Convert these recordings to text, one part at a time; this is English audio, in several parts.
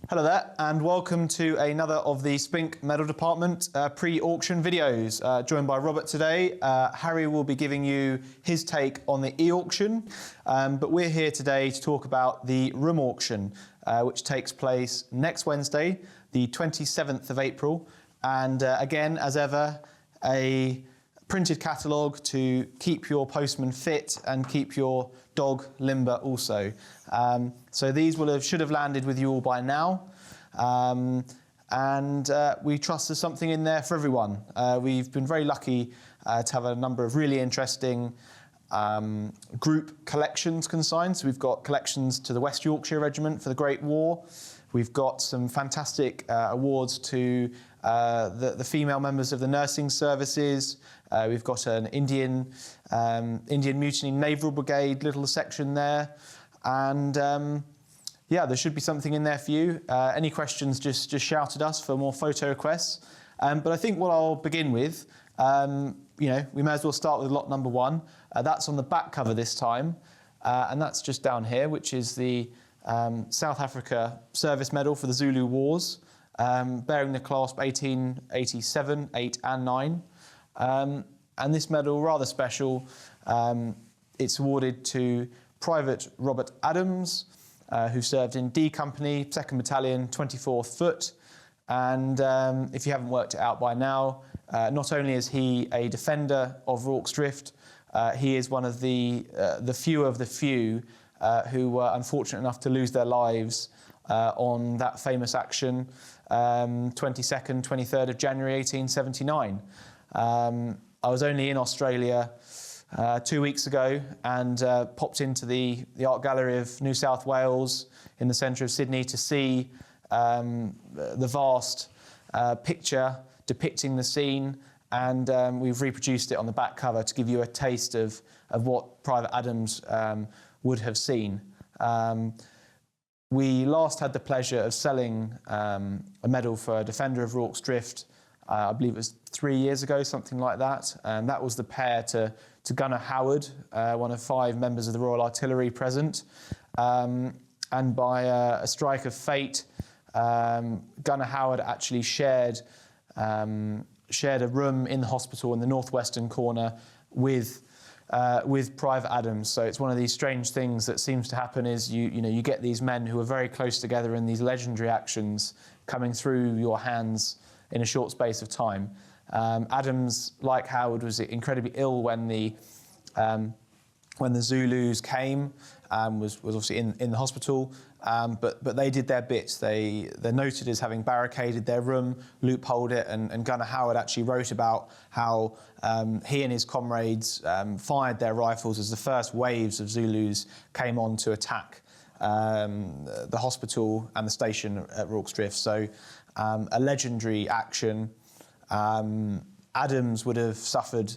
Hello there, and welcome to another of the Spink Medal Department pre-auction videos. Joined by Robert today. Harry will be giving you his take on the e-auction, but we're here today to talk about the room auction, which takes place next Wednesday, the 27th of April. And again, as ever, a printed catalogue to keep your postman fit and keep your dog limber also. So these should have landed with you all by now. We trust there's something in there for everyone. We've been very lucky to have a number of really interesting group collections consigned. So we've got collections to the West Yorkshire Regiment for the Great War. We've got some fantastic awards to the female members of the nursing services. We've got an Indian Mutiny Naval Brigade little section there. And yeah, there should be something in there for you. Any questions, just shout at us for more photo requests. But I think what I'll begin with, we may as well start with lot number one. That's on the back cover this time. And that's just down here, which is the South Africa Service Medal for the Zulu Wars, bearing the clasp 1887, 8 and 9. And this medal, rather special, it's awarded to Private Robert Adams, who served in D Company, 2nd Battalion, 24th Foot. And if you haven't worked it out by now, not only is he a defender of Rorke's Drift, he is one of the few of the few who were unfortunate enough to lose their lives on that famous action, 22nd, 23rd of January 1879. I was only in Australia 2 weeks ago and popped into the Art Gallery of New South Wales in the centre of Sydney to see the vast picture depicting the scene, and we've reproduced it on the back cover to give you a taste of what Private Adams would have seen. We last had the pleasure of selling a medal for a defender of Rorke's Drift, I believe it was 3 years ago, something like that, and that was the pair to Gunner Howard, one of 5 members of the Royal Artillery present. And by a strike of fate, Gunner Howard actually shared a room in the hospital in the northwestern corner with Private Adams. So it's one of these strange things that seems to happen is you get these men who are very close together in these legendary actions coming through your hands in a short space of time. Adams, like Howard, was incredibly ill when the Zulus came, was obviously in the hospital, but they did their bit. They're noted as having barricaded their room, loopholed it, and Gunner Howard actually wrote about how he and his comrades fired their rifles as the first waves of Zulus came on to attack the hospital and the station at Rorke's Drift. So a legendary action. Adams would have suffered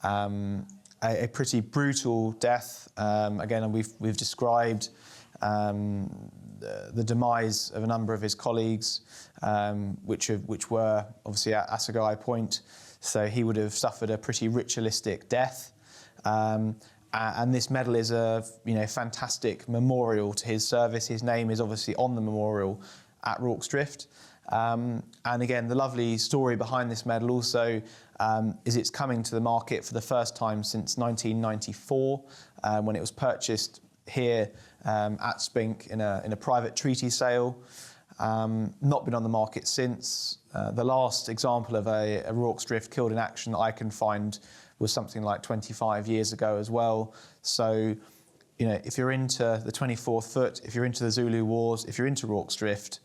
a pretty brutal death. Again, we've described the demise of a number of his colleagues, which were obviously at Assegai Point. So he would have suffered a pretty ritualistic death. And this medal is a fantastic memorial to his service. His name is obviously on the memorial at Rorke's Drift. And again, the lovely story behind this medal also is it's coming to the market for the first time since 1994, when it was purchased here at Spink in a private treaty sale. Not been on the market since. The last example of a Rorke's Drift killed in action that I can find was something like 25 years ago as well. So, if you're into the 24th Foot, if you're into the Zulu Wars, if you're into Rorke's Drift,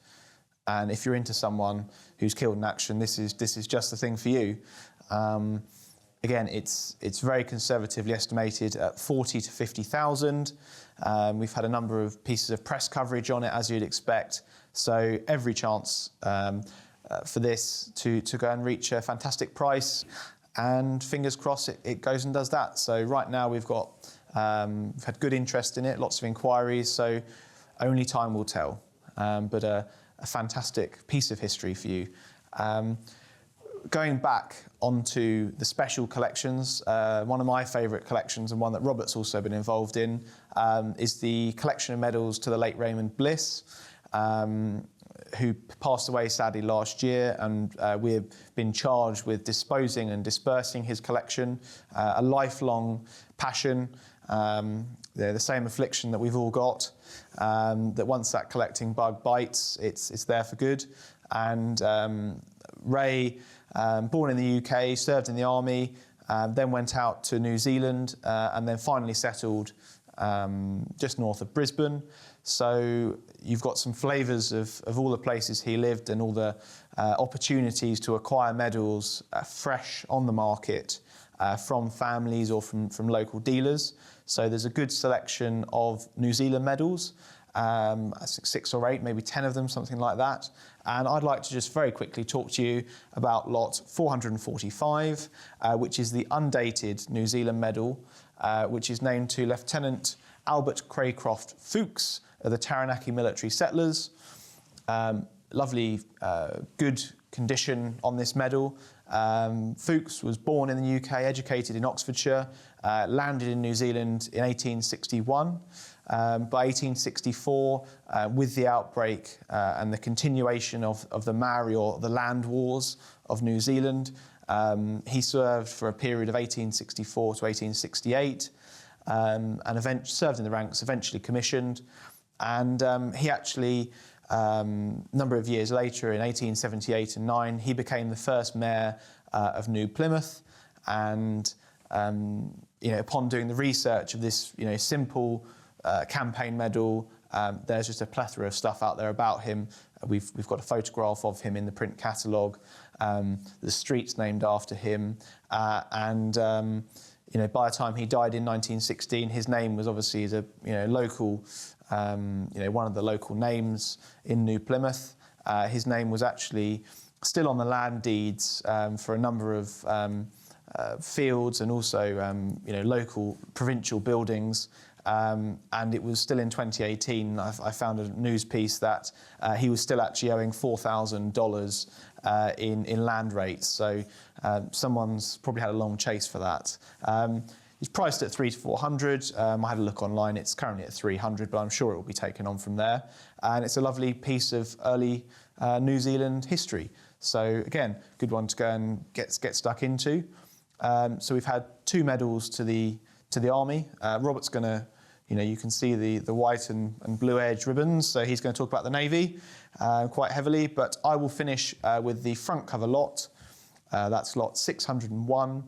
and if you're into someone who's killed in action, this is just the thing for you. Again, it's very conservatively estimated at 40 to 50,000. We've had a number of pieces of press coverage on it, as you'd expect. So every chance for this to go and reach a fantastic price. And fingers crossed it goes and does that. So right now we've had good interest in it, lots of inquiries. So only time will tell. But a fantastic piece of history for you. Going back onto the special collections, one of my favourite collections and one that Robert's also been involved in is the collection of medals to the late Raymond Bliss. who passed away sadly last year, and we have been charged with disposing and dispersing his collection. A lifelong passion, the same affliction that we've all got, that once that collecting bug bites, it's there for good. And Ray, born in the UK, served in the army, then went out to New Zealand, and then finally settled just north of Brisbane. So you've got some flavours of all the places he lived and all the opportunities to acquire medals fresh on the market from families or from local dealers. So there's a good selection of New Zealand medals, I think 6 or 8, maybe 10 of them, something like that. And I'd like to just very quickly talk to you about lot 445, which is the undated New Zealand medal, which is named to Lieutenant Albert Craycroft Fuchs of the Taranaki military settlers. Lovely, good condition on this medal. Fuchs was born in the UK, educated in Oxfordshire, landed in New Zealand in 1861. By 1864, with the outbreak and the continuation of the Maori or the land wars of New Zealand, he served for a period of 1864 to 1868, and served in the ranks, eventually commissioned. And he actually, a number of years later, in 1878 and 9, he became the first mayor of New Plymouth. And upon doing the research of this, simple campaign medal, there's just a plethora of stuff out there about him. We've got a photograph of him in the print catalogue. The street's named after him, and by the time he died in 1916, his name was obviously as a local, one of the local names in New Plymouth. His name was actually still on the land deeds for a number of fields and also local provincial buildings. And it was still in 2018, I found a news piece that he was still actually owing $4,000 in land rates. So someone's probably had a long chase for that. He's priced at 300 to 400. I had a look online. It's currently at 300, but I'm sure it will be taken on from there. And it's a lovely piece of early New Zealand history. So again, good one to go and get stuck into. So we've had 2 medals to the army. Robert's going to, you can see the white and blue edge ribbons. So he's going to talk about the Navy quite heavily, but I will finish with the front cover lot. That's lot 601,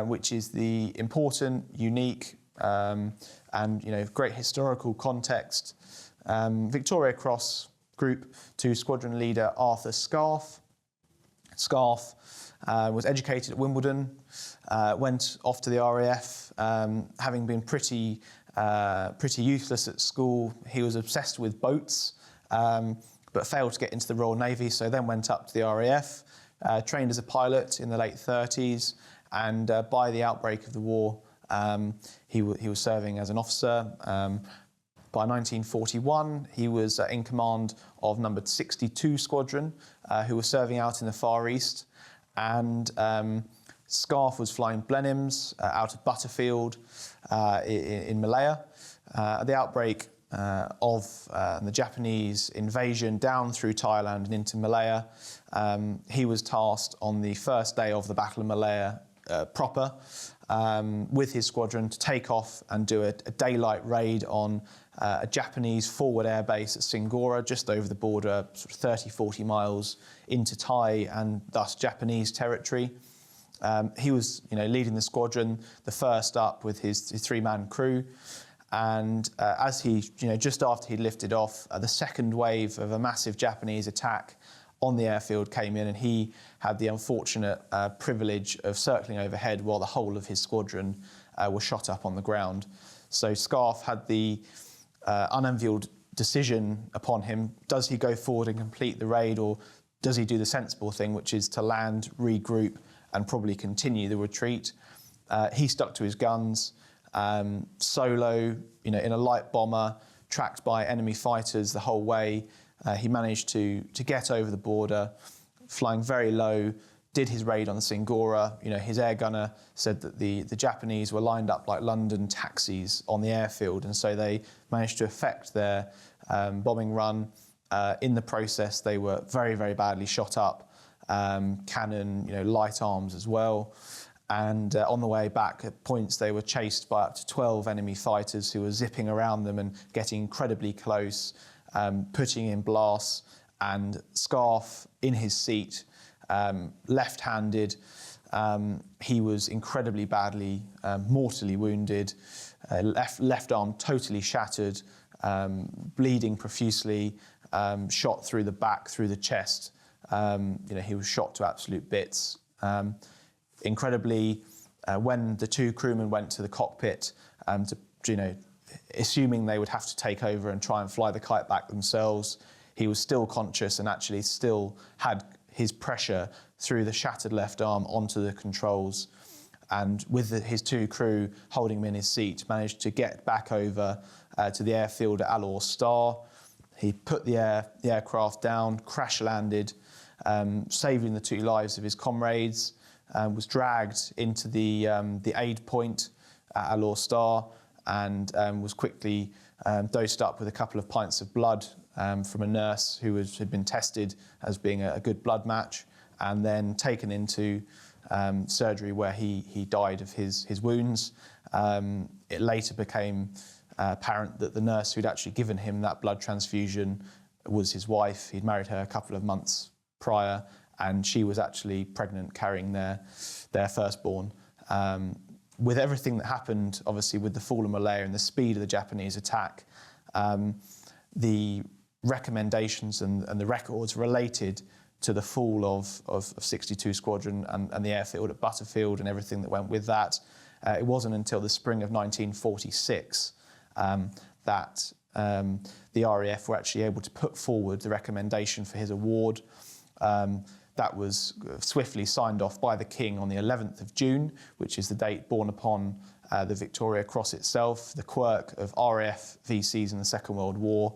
which is the important, unique, and great historical context. Victoria Cross Group to Squadron Leader Arthur Scarfe. Scarfe was educated at Wimbledon, went off to the RAF, having been pretty useless at school. He was obsessed with boats, but failed to get into the Royal Navy, so then went up to the RAF, trained as a pilot in the late 30s, and by the outbreak of the war, he was serving as an officer. By 1941, he was in command of numbered 62 Squadron, who was serving out in the Far East. And Scarfe was flying Blenheims out of Butterfield in Malaya. At the outbreak of the Japanese invasion down through Thailand and into Malaya, he was tasked on the first day of the Battle of Malaya proper with his squadron to take off and do a daylight raid on a Japanese forward air base at Singora, just over the border, sort of 30, 40 miles into Thai and thus Japanese territory. He was, leading the squadron, the first up with his 3-man crew. And as he, just after he'd lifted off, the second wave of a massive Japanese attack on the airfield came in, and he had the unfortunate privilege of circling overhead while the whole of his squadron were shot up on the ground. So Scarfe had the unenviable decision upon him. Does he go forward and complete the raid, or does he do the sensible thing, which is to land, regroup, and probably continue the retreat? He stuck to his guns, solo, in a light bomber, tracked by enemy fighters the whole way. He managed to get over the border, flying very low, did his raid on the Singora. His air gunner said that the Japanese were lined up like London taxis on the airfield, and so they managed to effect their bombing run. In the process, they were very, very badly shot up. Cannon, light arms as well. And on the way back, at points, they were chased by up to 12 enemy fighters who were zipping around them and getting incredibly close, putting in blasts. And Scarfe, in his seat, left-handed, he was incredibly badly, mortally wounded, left arm totally shattered, bleeding profusely, shot through the back, through the chest. He was shot to absolute bits. Incredibly, when the two crewmen went to the cockpit, assuming they would have to take over and try and fly the kite back themselves, he was still conscious and actually still had his pressure through the shattered left arm onto the controls. And with his two crew holding him in his seat, managed to get back over to the airfield at Al Star. He put the aircraft down, crash landed, saving the two lives of his comrades, was dragged into the aid point at Al Star, and was quickly dosed up with a couple of pints of blood from a nurse who had been tested as being a good blood match, and then taken into surgery where he died of his wounds. It later became apparent that the nurse who'd actually given him that blood transfusion was his wife. He'd married her a couple of months prior, and she was actually pregnant, carrying their firstborn. With everything that happened, obviously, with the fall of Malaya and the speed of the Japanese attack, the recommendations and the records related to the fall of 62 Squadron and the airfield at Butterfield and everything that went with that. It wasn't until the spring of 1946 that the RAF were actually able to put forward the recommendation for his award. That was swiftly signed off by the King on the 11th of June, which is the date born upon the Victoria Cross itself. The quirk of RAF V.C.s in the Second World War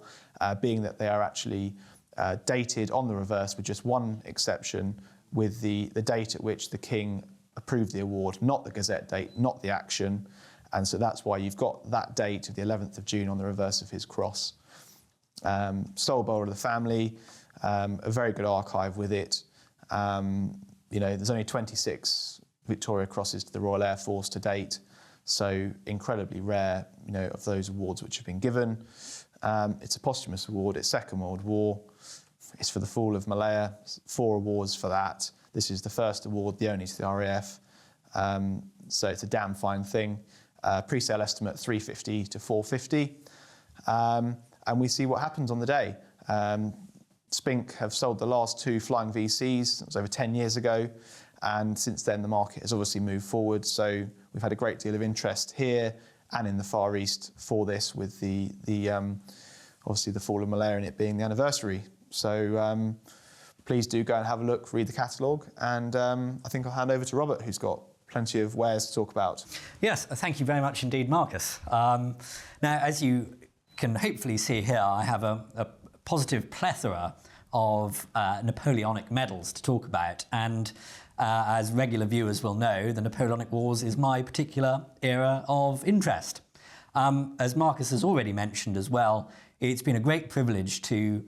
being that they are actually dated on the reverse, with just one exception, with the date at which the King approved the award, not the Gazette date, not the action. And so that's why you've got that date of the 11th of June on the reverse of his cross. Sole bowler of the family, a very good archive with it. There's only 26 Victoria Crosses to the Royal Air Force to date, so incredibly rare, of those awards which have been given. It's a posthumous award. It's Second World War. It's for the fall of Malaya. 4 awards for that. This is the first award, the only to the RAF. So it's a damn fine thing. Pre-sale estimate 350 to 450. And we see what happens on the day. Spink have sold the last 2 flying V.C.s. It was over 10 years ago. And since then, the market has obviously moved forward. So we've had a great deal of interest here and in the Far East for this, with the obviously the fall of Malaya and it being the anniversary. So please do go and have a look, read the catalogue. And I think I'll hand over to Robert, who's got plenty of wares to talk about. Yes, thank you very much indeed, Marcus. Now, as you can hopefully see here, I have a positive plethora of Napoleonic medals to talk about, and as regular viewers will know, the Napoleonic Wars is my particular era of interest. As Marcus has already mentioned as well, it's been a great privilege to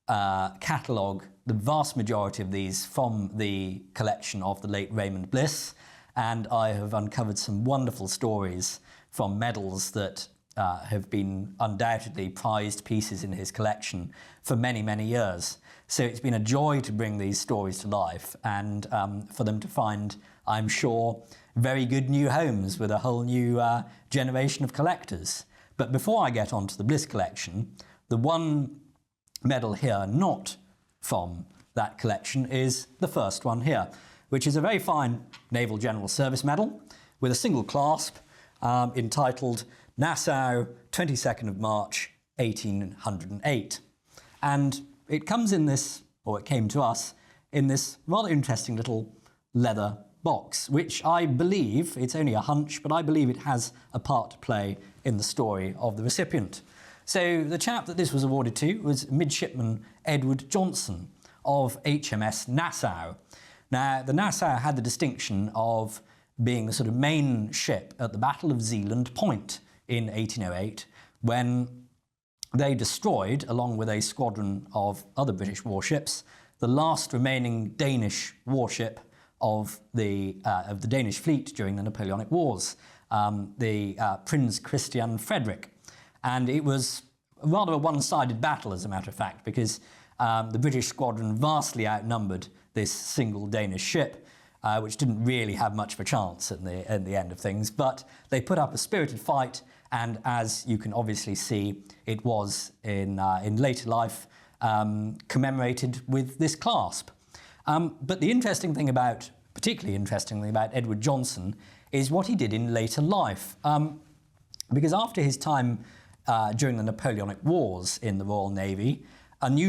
catalogue the vast majority of these from the collection of the late Raymond Bliss, and I have uncovered some wonderful stories from medals that have been undoubtedly prized pieces in his collection for many, many years. So it's been a joy to bring these stories to life and for them to find, I'm sure, very good new homes with a whole new generation of collectors. But before I get on to the Bliss collection, the one medal here not from that collection is the first one here, which is a very fine Naval General Service medal with a single clasp entitled Nassau, 22nd of March, 1808. And it comes in this, or it came to us, in this rather interesting little leather box, which I believe, it's only a hunch, but I believe it has a part to play in the story of the recipient. So the chap that this was awarded to was Midshipman Edward Johnson of HMS Nassau. Now, the Nassau had the distinction of being the sort of main ship at the Battle of Zealand Point in 1808, when they destroyed, along with a squadron of other British warships, the last remaining Danish warship of the Danish fleet during the Napoleonic Wars, the Prince Christian Frederick. And it was rather a one-sided battle, as a matter of fact, because the British squadron vastly outnumbered this single Danish ship, which didn't really have much of a chance at the end of things. But they put up a spirited fight, and as you can obviously see, it was in later life commemorated with this clasp. But the particularly interesting thing about Edward Johnson is what he did in later life. Because after his time during the Napoleonic Wars in the Royal Navy,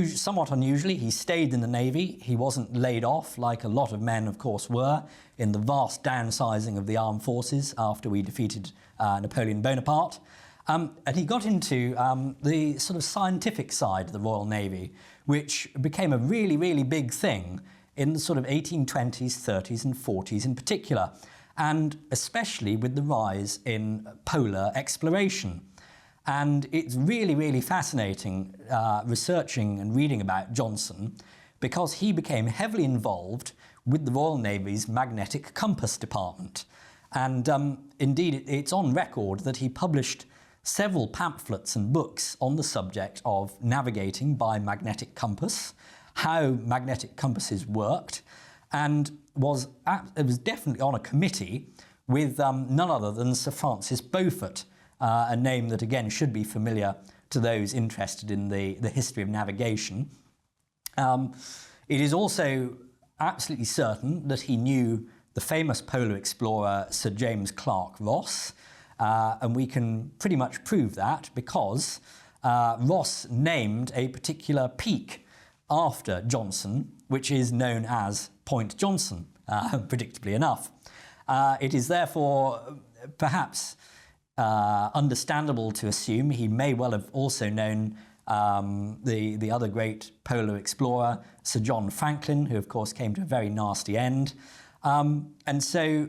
somewhat unusually, he stayed in the Navy. He wasn't laid off like a lot of men, of course, were in the vast downsizing of the armed forces after we defeated Napoleon Bonaparte. And he got into the sort of scientific side of the Royal Navy, which became a really, really big thing in the sort of 1820s, 30s and 40s in particular, and especially with the rise in polar exploration. And it's really, really fascinating researching and reading about Johnson, because he became heavily involved with the Royal Navy's magnetic compass department. And indeed, it's on record that he published several pamphlets and books on the subject of navigating by magnetic compass, how magnetic compasses worked, and it was definitely on a committee with none other than Sir Francis Beaufort, a name that again should be familiar to those interested in the history of navigation. It is also absolutely certain that he knew the famous polar explorer Sir James Clark Ross, and we can pretty much prove that because Ross named a particular peak after Johnson, which is known as Point Johnson, predictably enough. It is therefore perhaps understandable to assume he may well have also known the other great polar explorer, Sir John Franklin, who of course came to a very nasty end. And so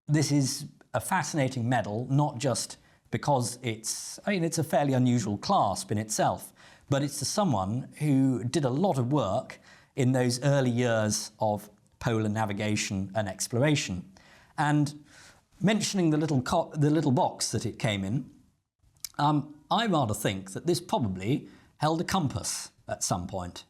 this is a fascinating medal, not just because it's a fairly unusual clasp in itself, but it's to someone who did a lot of work in those early years of polar navigation and exploration. And mentioning the little box that it came in, I rather think that this probably held a compass at some point.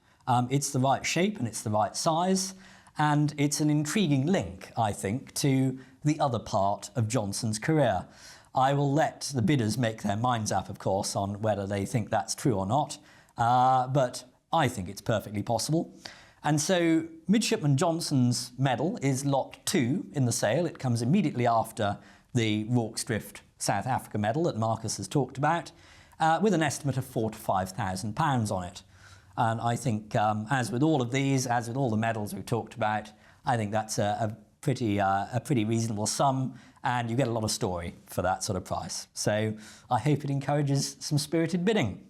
It's the right shape and it's the right size, and it's an intriguing link, I think, to the other part of Johnson's career. I will let the bidders make their minds up, of course, on whether they think that's true or not, but I think it's perfectly possible. And so Midshipman Johnson's medal is Lot 2 in the sale. It comes immediately after the Rorke's Drift South Africa medal that Marcus has talked about, with an estimate of £4,000 to £5,000 on it. And I think, as with all of these, as with all the medals we've talked about, I think that's a pretty reasonable sum, and you get a lot of story for that sort of price. So I hope it encourages some spirited bidding.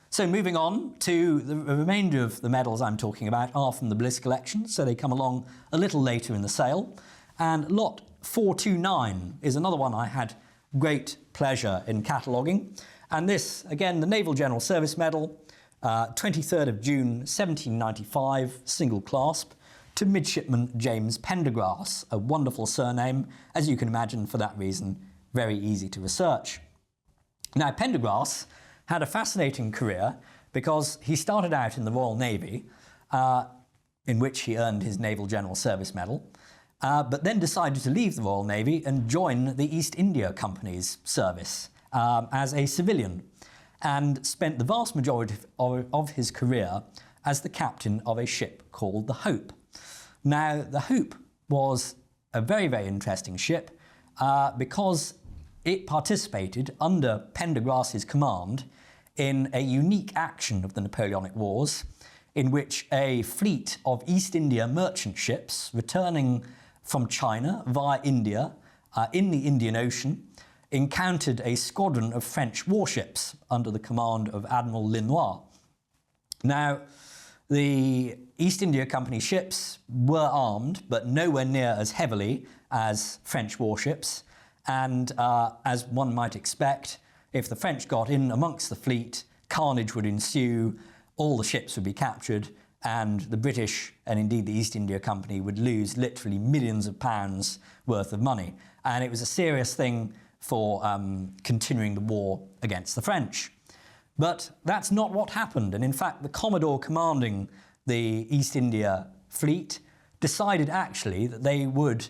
So moving on to the remainder of the medals I'm talking about are from the Bliss collection, so they come along a little later in the sale. And lot 429 is another one I had great pleasure in cataloguing. And this, again, the Naval General Service Medal, 23rd of June 1795, single clasp, to Midshipman James Pendergrass, a wonderful surname, as you can imagine, for that reason, very easy to research. Now, Pendergrass had a fascinating career because he started out in the Royal Navy, in which he earned his Naval General Service Medal, but then decided to leave the Royal Navy and join the East India Company's service as a civilian, and spent the vast majority of his career as the captain of a ship called the Hope. Now, the Hope was a very, very interesting ship because it participated under Pendergrass's command in a unique action of the Napoleonic Wars, in which a fleet of East India merchant ships returning from China via India in the Indian Ocean encountered a squadron of French warships under the command of Admiral Lenoir. Now, the East India Company ships were armed, but nowhere near as heavily as French warships, and as one might expect, if the French got in amongst the fleet, carnage would ensue, all the ships would be captured, and the British and indeed the East India Company would lose literally millions of pounds worth of money. And it was a serious thing for continuing the war against the French. But that's not what happened. And in fact, the Commodore commanding the East India Fleet decided actually that they would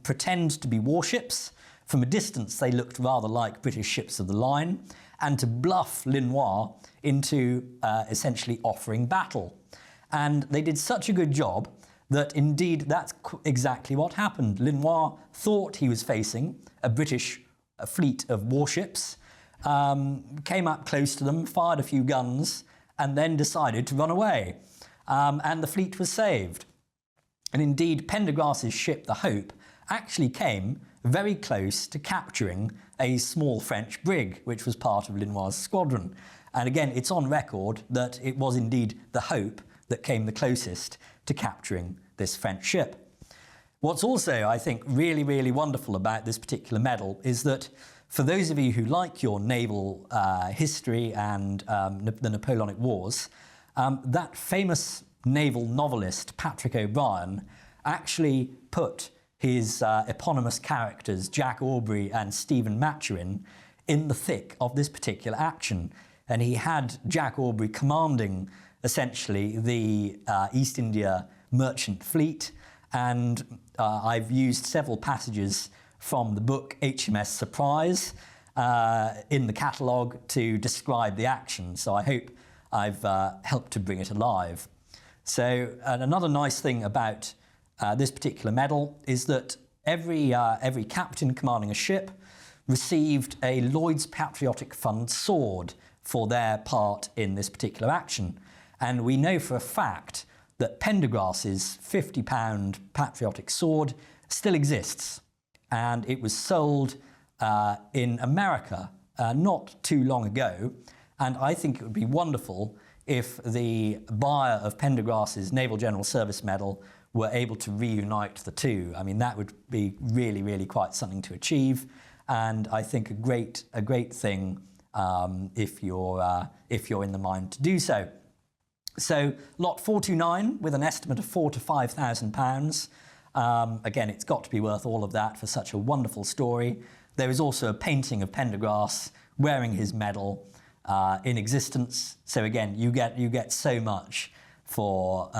pretend to be warships. From a distance, they looked rather like British ships of the line, and to bluff Linois into essentially offering battle. And they did such a good job that indeed that's exactly what happened. Linois thought he was facing a British fleet of warships, came up close to them, fired a few guns, and then decided to run away. And the fleet was saved. And indeed, Pendergrass's ship, the Hope, actually came very close to capturing a small French brig, which was part of Linois' squadron. And again, it's on record that it was indeed the Hope that came the closest to capturing this French ship. What's also, I think, really, really wonderful about this particular medal is that for those of you who like your naval history and the Napoleonic Wars, that famous naval novelist, Patrick O'Brien, actually put his eponymous characters, Jack Aubrey and Stephen Maturin, in the thick of this particular action. And he had Jack Aubrey commanding essentially the East India merchant fleet, and I've used several passages from the book HMS Surprise in the catalogue to describe the action, so I hope I've helped to bring it alive. So another nice thing about this particular medal is that every captain commanding a ship received a Lloyd's Patriotic Fund sword for their part in this particular action. And we know for a fact that Pendergrass's £50 patriotic sword still exists. And it was sold in America not too long ago. And I think it would be wonderful if the buyer of Pendergrass's Naval General Service Medal were able to reunite the two. I mean, that would be really, really quite something to achieve. And I think a great thing if you're in the mind to do so. So lot 429 with an estimate of £4,000 to £5,000. Again, it's got to be worth all of that for such a wonderful story. There is also a painting of Pendergrass wearing his medal in existence. So again, you get so much for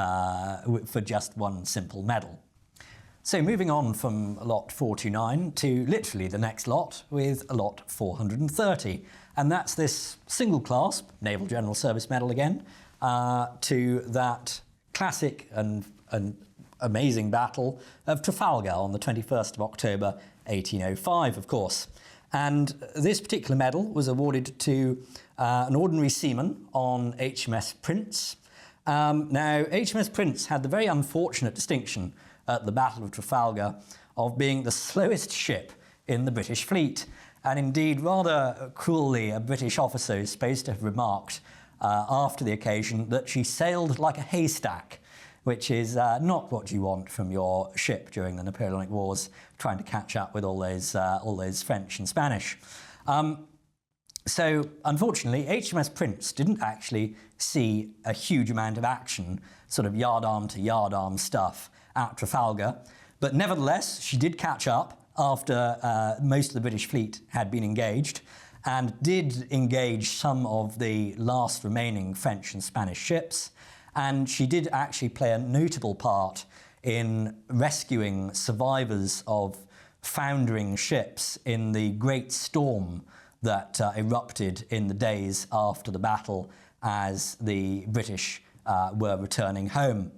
just one simple medal. So moving on from lot 429 to literally the next lot with lot 430. And that's this single clasp, Naval General Service Medal again, to that classic and amazing battle of Trafalgar on the 21st of October 1805, of course. And this particular medal was awarded to an ordinary seaman on HMS Prince. Now, HMS Prince had the very unfortunate distinction at the Battle of Trafalgar of being the slowest ship in the British fleet. And indeed, rather cruelly, a British officer is supposed to have remarked after the occasion that she sailed like a haystack, which is not what you want from your ship during the Napoleonic Wars, trying to catch up with all those French and Spanish. So, unfortunately, HMS Prince didn't actually see a huge amount of action, sort of yardarm to yardarm stuff at Trafalgar, but nevertheless, she did catch up after most of the British fleet had been engaged, and did engage some of the last remaining French and Spanish ships. And she did actually play a notable part in rescuing survivors of foundering ships in the great storm that erupted in the days after the battle as the British were returning home.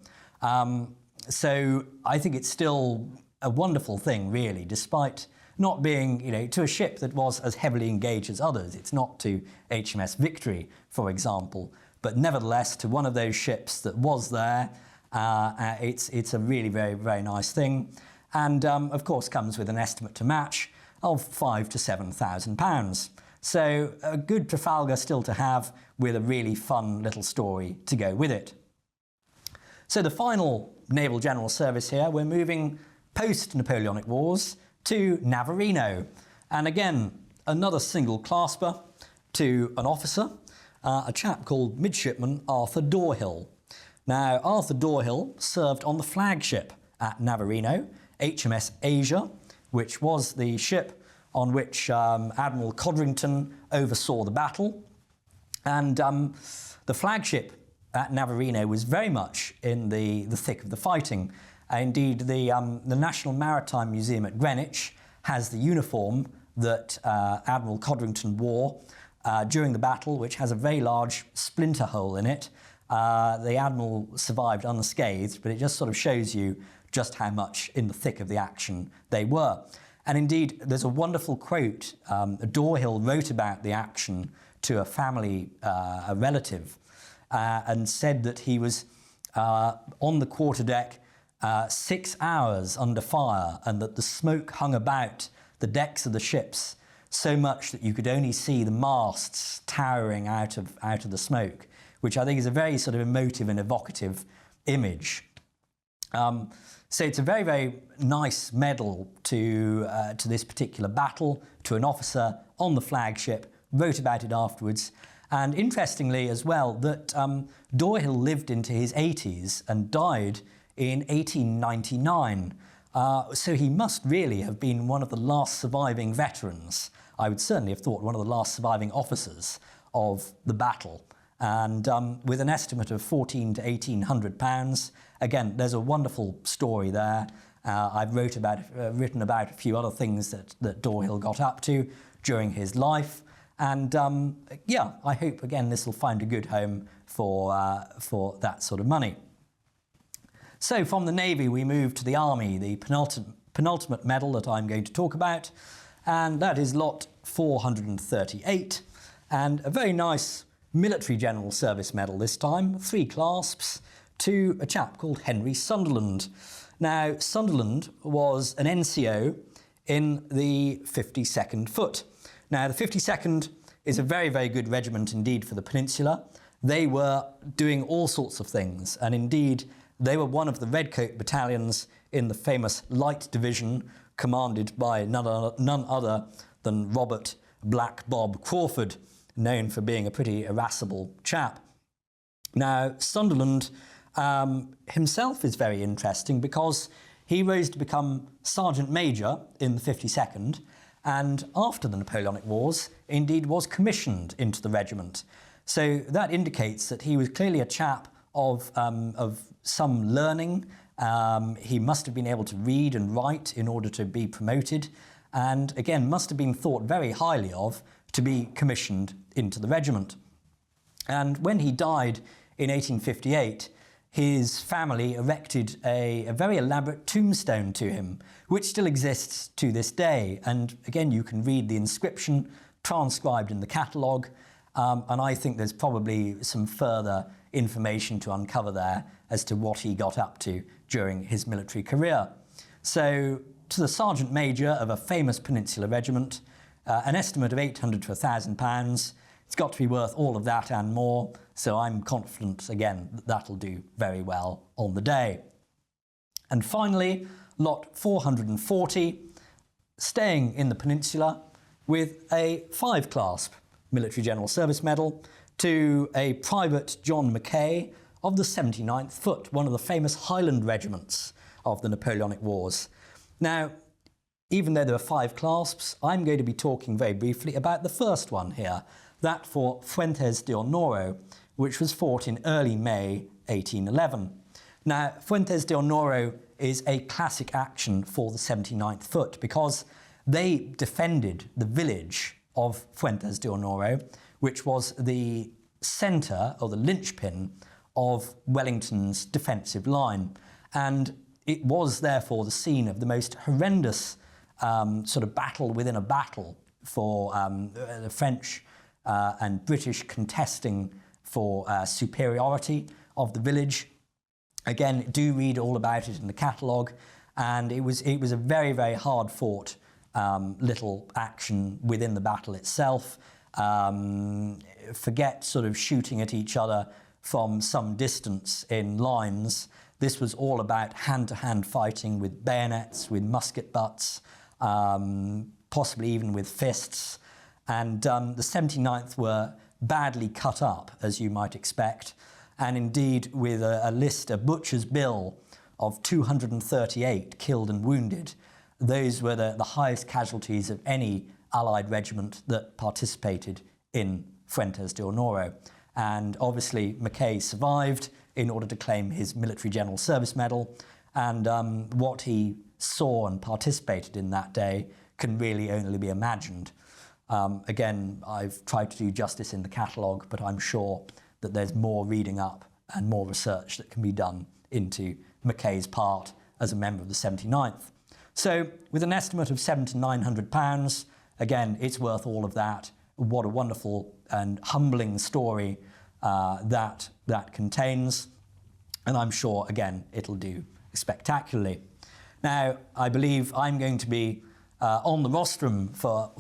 So I think it's still a wonderful thing, really, despite not being, to a ship that was as heavily engaged as others. It's not to HMS Victory, for example, but nevertheless to one of those ships that was there. It's a really very, very nice thing, and of course comes with an estimate to match of £5,000 to £7,000. So a good Trafalgar still to have, with a really fun little story to go with it. So the final Naval General Service here, we're moving post-Napoleonic Wars to Navarino. And again, another single clasper to an officer, a chap called Midshipman Arthur Dorehill. Now, Arthur Dorehill served on the flagship at Navarino, HMS Asia, which was the ship on which Admiral Codrington oversaw the battle. And the flagship at Navarino was very much in the thick of the fighting. Indeed, the National Maritime Museum at Greenwich has the uniform that Admiral Codrington wore during the battle, which has a very large splinter hole in it. The Admiral survived unscathed, but it just sort of shows you just how much in the thick of the action they were. And indeed, there's a wonderful quote. Dorehill wrote about the action to a family, a relative, and said that he was on the quarterdeck 6 hours under fire, and that the smoke hung about the decks of the ships so much that you could only see the masts towering out of the smoke, which I think is a very sort of emotive and evocative image. So it's a very, very nice medal to this particular battle, to an officer on the flagship, wrote about it afterwards. And interestingly as well, that Dorehill lived into his 80s and died in 1899. So he must really have been one of the last surviving veterans. I would certainly have thought one of the last surviving officers of the battle. And with an estimate of £1,400 to £1,800, again, there's a wonderful story there. I've written about a few other things that Dorehill got up to during his life. And yeah, I hope, again, this will find a good home for that sort of money. So from the Navy, we move to the Army, the penultimate medal that I'm going to talk about, and that is Lot 438, and a very nice Military General Service Medal this time, 3 clasps, to a chap called Henry Sunderland. Now, Sunderland was an NCO in the 52nd Foot. Now, the 52nd is a very, very good regiment indeed for the Peninsula. They were doing all sorts of things, and indeed, they were one of the Redcoat battalions in the famous Light Division, commanded by none other than Robert Black Bob Crawford, known for being a pretty irascible chap. Now, Sunderland himself is very interesting because he rose to become Sergeant Major in the 52nd, and after the Napoleonic Wars, indeed was commissioned into the regiment. So that indicates that he was clearly a chap of some learning. He must have been able to read and write in order to be promoted, and again must have been thought very highly of to be commissioned into the regiment. And when he died in 1858, his family erected a very elaborate tombstone to him, which still exists to this day. And again, you can read the inscription transcribed in the catalogue, and I think there's probably some further information to uncover there as to what he got up to during his military career. So, to the Sergeant Major of a famous Peninsular regiment, an estimate of £800 to £1,000. It's got to be worth all of that and more, so I'm confident, again, that that'll do very well on the day. And finally, Lot 440, staying in the Peninsula with a 5-clasp Military General Service Medal to a Private John Mackay of the 79th Foot, one of the famous Highland regiments of the Napoleonic Wars. Now, even though there are 5 clasps, I'm going to be talking very briefly about the first one here, that for Fuentes de Honoro, which was fought in early May 1811. Now, Fuentes de Honoro is a classic action for the 79th Foot because they defended the village of Fuentes de Honoro, which was the centre or the linchpin of Wellington's defensive line. And it was therefore the scene of the most horrendous sort of battle within a battle for the French and British contesting for superiority of the village. Again, do read all about it in the catalogue, and it was a very, very hard fought little action within the battle itself. Forget sort of shooting at each other from some distance in lines. This was all about hand-to-hand fighting with bayonets, with musket butts, possibly even with fists. And the 79th were badly cut up, as you might expect, and indeed with a butcher's bill of 238 killed and wounded. Those were the highest casualties of any Allied regiment that participated in Fuentes de Honoro. And obviously Mackay survived in order to claim his Military General Service Medal, and what he saw and participated in that day can really only be imagined. Again, I've tried to do justice in the catalogue, but I'm sure that there's more reading up and more research that can be done into Mackay's part as a member of the 79th. So with an estimate of £700 to £900, again, it's worth all of that. What a wonderful and humbling story that contains. And I'm sure, again, it'll do spectacularly. Now, I believe I'm going to be on the rostrum for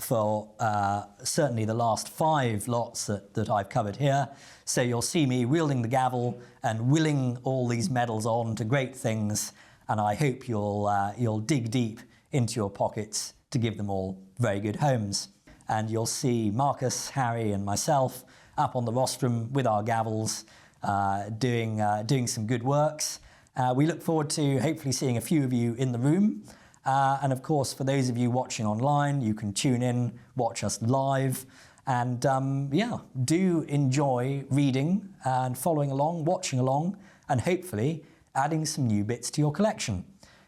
certainly the last 5 lots that I've covered here. So you'll see me wielding the gavel and willing all these medals on to great things, and I hope you'll dig deep into your pockets to give them all very good homes. And you'll see Marcus, Harry and myself up on the rostrum with our gavels doing some good works. We look forward to hopefully seeing a few of you in the room. And of course, for those of you watching online, you can tune in, watch us live, and yeah, do enjoy reading and following along, watching along, and hopefully adding some new bits to your collection.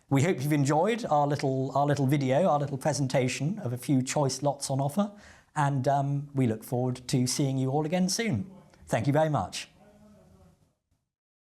We hope you've enjoyed our little video, our little presentation of a few choice lots on offer, and we look forward to seeing you all again soon. Thank you very much.